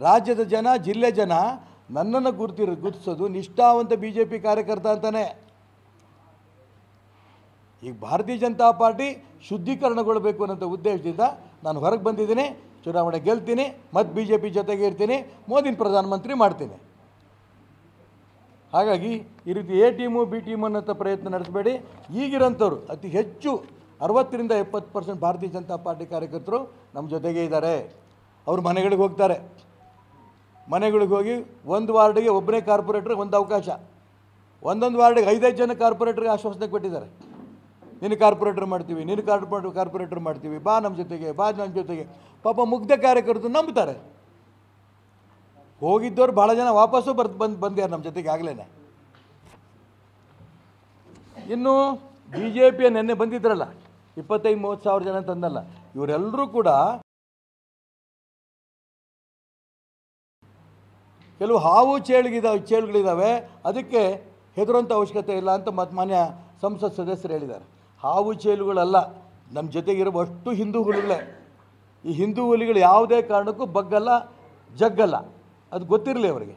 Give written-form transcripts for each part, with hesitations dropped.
ರಾಜ್ಯದ ಜನ, ಜಿಲ್ಲೆ ಜನ ನನ್ನನ್ನು ಗುರುತಿಸೋದು ನಿಷ್ಠಾವಂತ BJP ಕಾರ್ಯಕರ್ತ ಅಂತಾನೆ. ಈಗ ಭಾರತೀಯ ಜನತಾ ಪಾರ್ಟಿ ಶುದ್ಧೀಕರಣಗೊಳ್ಳಬೇಕು ಅನ್ನೋ ಉದ್ದೇಶದಿಂದ ನಾನು ಹೊರಗೆ ಬಂದಿದ್ದೀನಿ. ಚುನಾವಣೆ ಗೆಲ್ತೀನಿ, ಮತ್ತು BJP ಜೊತೆಗೆ ಇರ್ತೀನಿ, ಮೋದಿನ ಪ್ರಧಾನಮಂತ್ರಿ ಮಾಡ್ತೀನಿ. ಹಾಗಾಗಿ ಈ ರೀತಿ A ಟೀಮು B ಟೀಮು ಅನ್ನೋ ಪ್ರಯತ್ನ ನಡೆಸಬೇಡಿ. ಈಗಿರೋಂಥವ್ರು ಅತಿ ಹೆಚ್ಚು 60ರಿಂದ 70% ಭಾರತೀಯ ಜನತಾ ಪಾರ್ಟಿ ಕಾರ್ಯಕರ್ತರು ನಮ್ಮ ಜೊತೆಗೆ ಇದ್ದಾರೆ. ಅವ್ರ ಮನೆಗಳಿಗೆ ಹೋಗ್ತಾರೆ. ಮನೆಗಳಿಗೆ ಹೋಗಿ ಒಂದು ವಾರ್ಡಿಗೆ ಒಬ್ಬನೇ ಕಾರ್ಪೊರೇಟ್ರಿಗೆ ಒಂದು ಅವಕಾಶ, ಒಂದೊಂದು ವಾರ್ಡಿಗೆ 5-5 ಜನ ಕಾರ್ಪೊರೇಟ್ರಿಗೆ ಆಶ್ವಾಸನೆ ಕೊಟ್ಟಿದ್ದಾರೆ. ನಿನ್ನ ಕಾರ್ಪೊರೇಟರ್ ಮಾಡ್ತೀವಿ, ನಿನ್ನ ಕಾರ್ಪೊರೇಟರ್ ಮಾಡ್ತೀವಿ, ಬಾ ನಮ್ಮ ಜೊತೆಗೆ, ಬಾ ನಮ್ಮ ಜೊತೆಗೆ. ಪಾಪ ಮುಗ್ಧ ಕಾರ್ಯಕರ್ತರು ನಂಬ್ತಾರೆ. ಹೋಗಿದ್ದವ್ರು ಭಾಳ ಜನ ವಾಪಸ್ಸು ಬಂದ್ಯಾರ ನಮ್ಮ ಜೊತೆಗೆ ಆಗಲೇ. ಇನ್ನು BJP ನೆನ್ನೆ ಬಂದಿದ್ರಲ್ಲ 25-30 ಸಾವಿರ ಜನ ತಂದಲ್ಲ, ಇವರೆಲ್ಲರೂ ಕೂಡ ಕೆಲವು ಹಾವು ಚೇಳುಗಳಿದ್ದಾವೆ, ಅದಕ್ಕೆ ಹೆದರುವಂಥ ಅವಶ್ಯಕತೆ ಇಲ್ಲ ಅಂತ ಮಾನ್ಯ ಸಂಸತ್ ಸದಸ್ಯರು ಹೇಳಿದ್ದಾರೆ. ಹಾವು ಚೇಳುಗಳಲ್ಲ, ನಮ್ಮ ಜೊತೆಗಿರೋ ಅಷ್ಟು ಹಿಂದೂ ಹುಲಿಗಳೇ. ಈ ಹಿಂದೂ ಹುಲಿಗಳು ಯಾವುದೇ ಕಾರಣಕ್ಕೂ ಬಗ್ಗಲ್ಲ, ಜಗ್ಗಲ್ಲ, ಅದು ಗೊತ್ತಿರಲಿ ಅವರಿಗೆ.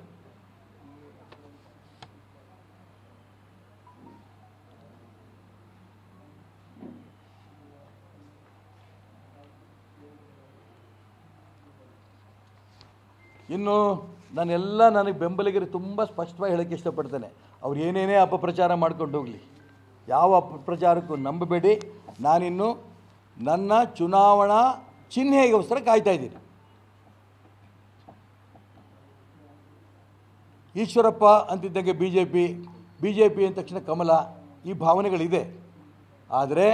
ಇನ್ನು ನನಗೆ ಬೆಂಬಲಿಗರು ತುಂಬ ಸ್ಪಷ್ಟವಾಗಿ ಹೇಳೋಕ್ಕೆ ಇಷ್ಟಪಡ್ತೇನೆ. ಅವ್ರು ಏನೇನೇ ಅಪಪ್ರಚಾರ ಮಾಡ್ಕೊಂಡು ಹೋಗಲಿ, ಯಾವ ಅಪಪ್ರಚಾರಕ್ಕೂ ನಂಬಬೇಡಿ. ನಾನಿನ್ನು ನನ್ನ ಚುನಾವಣಾ ಚಿಹ್ನೆಗೋಸ್ಕರ ಕಾಯ್ತಾ ಇದ್ದೀನಿ. ಈಶ್ವರಪ್ಪ ಅಂತಿದ್ದಂಗೆ BJP ಅಂದ ತಕ್ಷಣ ಕಮಲ, ಈ ಭಾವನೆಗಳಿದೆ. ಆದರೆ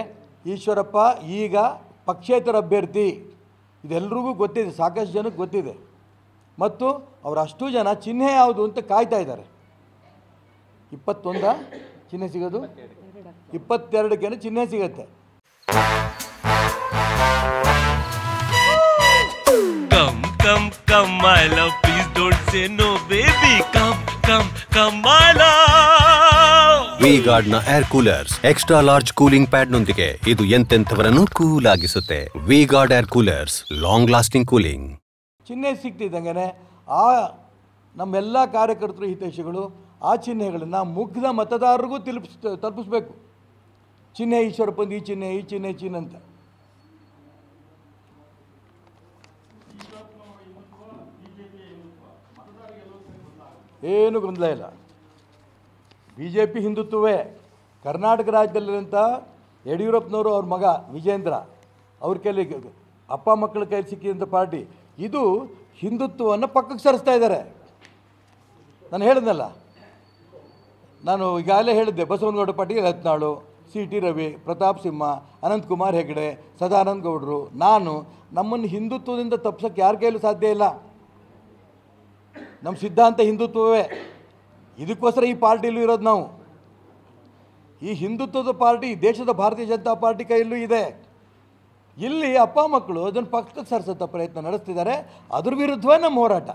ಈಶ್ವರಪ್ಪ ಈಗ ಪಕ್ಷೇತರ ಅಭ್ಯರ್ಥಿ, ಇದೆಲ್ಲರಿಗೂ ಗೊತ್ತಿದೆ, ಸಾಕಷ್ಟು ಜನಕ್ಕೆ ಗೊತ್ತಿದೆ. ಮತ್ತು ಅವರಷ್ಟು ಜನ ಚಿಹ್ನೆ ಯಾವುದು ಅಂತ ಕಾಯ್ತಾ ಇದ್ದಾರೆ. 21 ಚಿಹ್ನೆ ಸಿಗೋದು, 22ಕ್ಕೆ ಚಿಹ್ನೆ ಸಿಗತ್ತೆ. Come my love, please don't say no baby, come my love. V-Guard ನ air coolers extra large cooling pad ನೊಂದಿಗೆ ಇದು ಎಂತೆಂಥವರನ್ನು ಕೂಲ್ ಆಗಿಸುತ್ತೆ. V-Guard air coolers, long lasting cooling. ಚಿಹ್ನೆ ಸಿಗ್ತಿದ್ದಂಗೆ ನಮ್ಮೆಲ್ಲ ಕಾರ್ಯಕರ್ತರು, ಹಿತೈಷಿಗಳು ಆ ಚಿಹ್ನೆಗಳನ್ನು ಮುಗ್ಧ ಮತದಾರರಿಗೂ ತಲುಪಿಸ್ಬೇಕು. ಚಿಹ್ನೆ ಈಶ್ವರಪ್ಪಂದು ಈ ಚಿಹ್ನೆ ಅಂತ. ಏನು ಗೊಂದಲ ಇಲ್ಲ. BJP ಹಿಂದುತ್ವವೇ. ಕರ್ನಾಟಕ ರಾಜ್ಯದಲ್ಲಿರುವಂಥ ಯಡಿಯೂರಪ್ಪನವರು, ಅವ್ರ ಮಗ ವಿಜೇಂದ್ರ, ಅವ್ರ ಕೈಲಿ ಅಪ್ಪ ಮಕ್ಕಳ ಕೈಲಿ ಸಿಕ್ಕಿದಂಥ ಪಾರ್ಟಿ ಇದು ಹಿಂದುತ್ವವನ್ನು ಪಕ್ಕಕ್ಕೆ ಸರಿಸ್ತಾ ಇದ್ದಾರೆ. ನಾನು ಹೇಳಿದ್ನಲ್ಲ, ನಾನು ಈಗಾಗಲೇ ಹೇಳಿದ್ದೆ, ಬಸವನಗೌಡ ಪಾಟೀಲ್ ಯತ್ನಾಳು, CT ರವಿ, ಪ್ರತಾಪ್ ಸಿಂಹ, ಅನಂತಕುಮಾರ್ ಹೆಗಡೆ, ಸದಾನಂದ ಗೌಡರು, ನಮ್ಮನ್ನು ಹಿಂದುತ್ವದಿಂದ ತಪ್ಪಿಸೋಕ್ಕೆ ಯಾರ ಕೈಲೂ ಸಾಧ್ಯ ಇಲ್ಲ. ನಮ್ಮ ಸಿದ್ಧಾಂತ ಹಿಂದುತ್ವವೇ. ಇದಕ್ಕೋಸ್ಕರ ಈ ಪಾರ್ಟಿಯಲ್ಲೂ ಇರೋದು ನಾವು. ಈ ಹಿಂದುತ್ವದ ಪಾರ್ಟಿ ದೇಶದ ಭಾರತೀಯ ಜನತಾ ಪಾರ್ಟಿ ಕೈಯಲ್ಲೂ ಇದೆ. ಇಲ್ಲಿ ಅಪ್ಪ ಮಕ್ಕಳು ಅದನ್ನು ಪಕ್ಕಕ್ಕೆ ಸರಿಸೋ ಪ್ರಯತ್ನ ನಡೆಸ್ತಿದ್ದಾರೆ. ಅದ್ರ ವಿರುದ್ಧವೇ ನಮ್ಮ ಹೋರಾಟ.